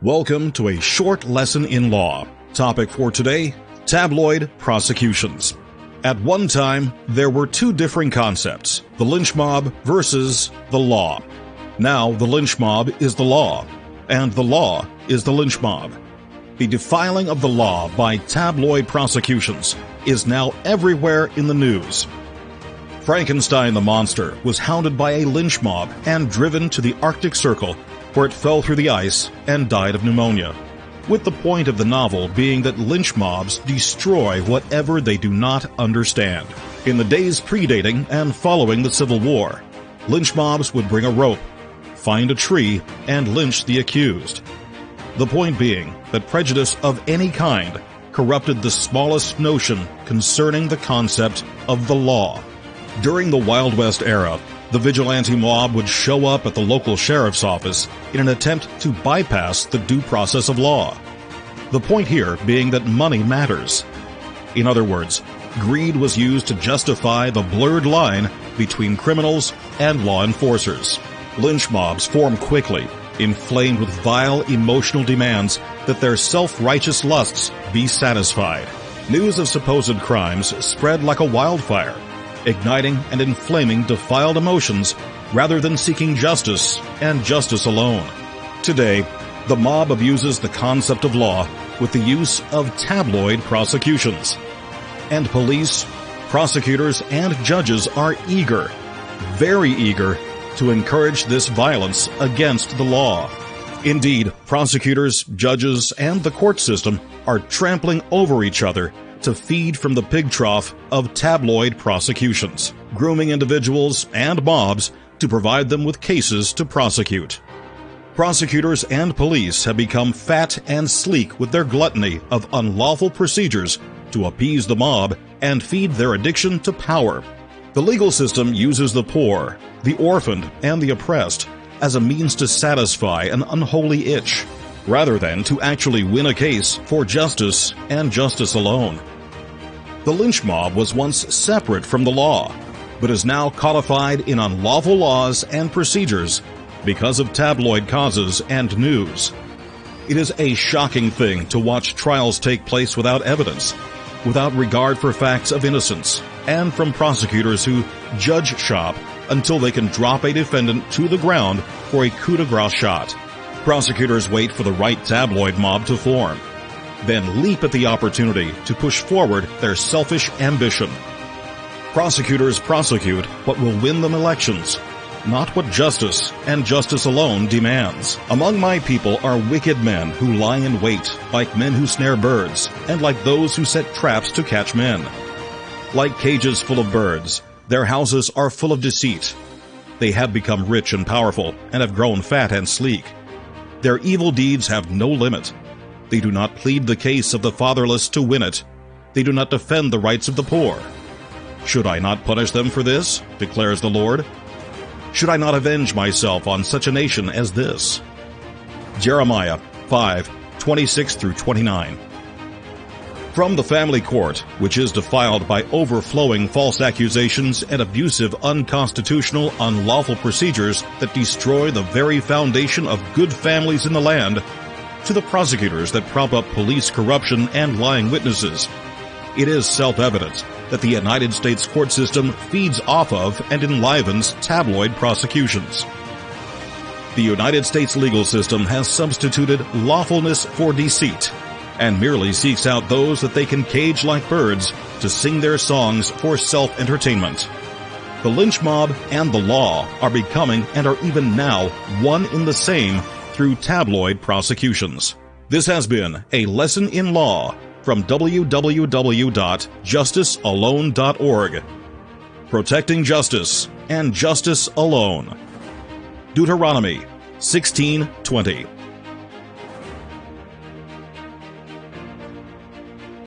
Welcome to a short lesson in law. Topic for today, tabloid prosecutions. At one time, there were two differing concepts, the lynch mob versus the law. Now, the lynch mob is the law, and the law is the lynch mob. The defiling of the law by tabloid prosecutions is now everywhere in the news. Frankenstein the monster was hounded by a lynch mob and driven to the Arctic Circle, where it fell through the ice and died of pneumonia, with the point of the novel being that lynch mobs destroy whatever they do not understand. In the days predating and following the Civil War, lynch mobs would bring a rope, find a tree, and lynch the accused. The point being that prejudice of any kind corrupted the smallest notion concerning the concept of the law. During the Wild West era, the vigilante mob would show up at the local sheriff's office in an attempt to bypass the due process of law. The point here being that money matters. In other words, greed was used to justify the blurred line between criminals and law enforcers. Lynch mobs form quickly, inflamed with vile emotional demands that their self-righteous lusts be satisfied. News of supposed crimes spread like a wildfire, igniting and inflaming defiled emotions rather than seeking justice and justice alone. Today, the mob abuses the concept of law with the use of tabloid prosecutions. And police, prosecutors, and judges are eager, very eager, to encourage this violence against the law. Indeed, prosecutors, judges, and the court system are trampling over each other to feed from the pig trough of tabloid prosecutions, grooming individuals and mobs to provide them with cases to prosecute. Prosecutors and police have become fat and sleek with their gluttony of unlawful procedures to appease the mob and feed their addiction to power. The legal system uses the poor, the orphaned, and the oppressed as a means to satisfy an unholy itch, rather than to actually win a case for justice and justice alone. The lynch mob was once separate from the law, but is now codified in unlawful laws and procedures because of tabloid causes and news. It is a shocking thing to watch trials take place without evidence, without regard for facts of innocence, and from prosecutors who judge shop until they can drop a defendant to the ground for a coup de grace shot. Prosecutors wait for the right tabloid mob to form, then leap at the opportunity to push forward their selfish ambition. Prosecutors prosecute what will win them elections, not what justice and justice alone demands. Among my people are wicked men who lie in wait, like men who snare birds, and like those who set traps to catch men. Like cages full of birds, their houses are full of deceit. They have become rich and powerful, and have grown fat and sleek. Their evil deeds have no limit. They do not plead the case of the fatherless to win it. They do not defend the rights of the poor. Should I not punish them for this, declares the Lord? Should I not avenge myself on such a nation as this? Jeremiah 5:26-29. From the family court, which is defiled by overflowing false accusations and abusive, unconstitutional, unlawful procedures that destroy the very foundation of good families in the land, to the prosecutors that prop up police corruption and lying witnesses, it is self-evident that the United States court system feeds off of and enlivens tabloid prosecutions. The United States legal system has substituted lawfulness for deceit, and merely seeks out those that they can cage like birds to sing their songs for self-entertainment. The lynch mob and the law are becoming and are even now one in the same through tabloid prosecutions. This has been a lesson in law from www.justicealone.org. Protecting justice and justice alone. Deuteronomy 16:20.